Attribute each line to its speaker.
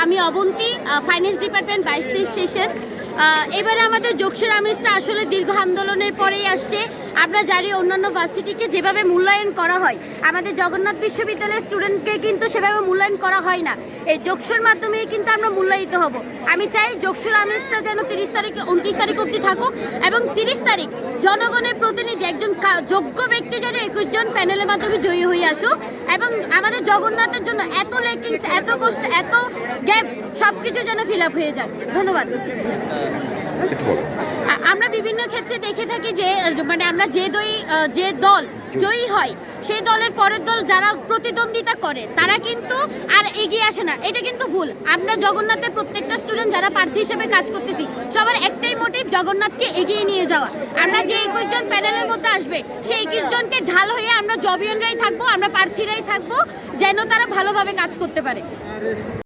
Speaker 1: আমি Avanti, finance department 22-23 session. এবারে আমাদের যোগসের আমেজটা আসলে দীর্ঘ আন্দোলনের পরেই আসছে। আমরা জানি অন্যান্য ভার্সিটিকে যেভাবে মূল্যায়ন করা হয়, আমাদের জগন্নাথ বিশ্ববিদ্যালয়ের স্টুডেন্টকে কিন্তু সেভাবে মূল্যায়ন করা হয় না। এই যোগসের মাধ্যমেই কিন্তু আমরা মূল্যায়িত হব। আমি চাই যোগসের আমেজটা যেন 30 তারিখ 29 তারিখ অবধি থাকুক এবং 30 তারিখ জনগণের প্রতিনিধি একজন যোগ্য ব্যক্তি যেন 21 জন প্যানেলের মাধ্যমে জয়ী হয়ে আসুক এবং আমাদের জগন্নাথের জন্য এত লেকিংস, এত কষ্ট, এত গ্যাপ সব কিছু যেন ফিল আপ হয়ে যায়। ধন্যবাদ। আমরা বিভিন্ন ক্ষেত্রে দেখে থাকি যে মানে আমরা যে দল জয়ী হয় সেই দলের পরের দল যারা প্রতিদ্বন্দ্বিতা করে তারা কিন্তু আর এগিয়ে আসে না। এটা কিন্তু ভুল। আমরা জগন্নাথের প্রত্যেকটা স্টুডেন্ট যারা প্রার্থী হিসেবে কাজ করতেছি সবার একটাই মোটিভ জগন্নাথকে এগিয়ে নিয়ে যাওয়া। আমরা যে 21 জন প্যানেলের মধ্যে আসবে সেই 21 জনকে ঢাল হয়ে আমরা জবিয়নরাই থাকবো, আমরা প্রার্থীরাই থাকবো যেন তারা ভালোভাবে কাজ করতে পারে।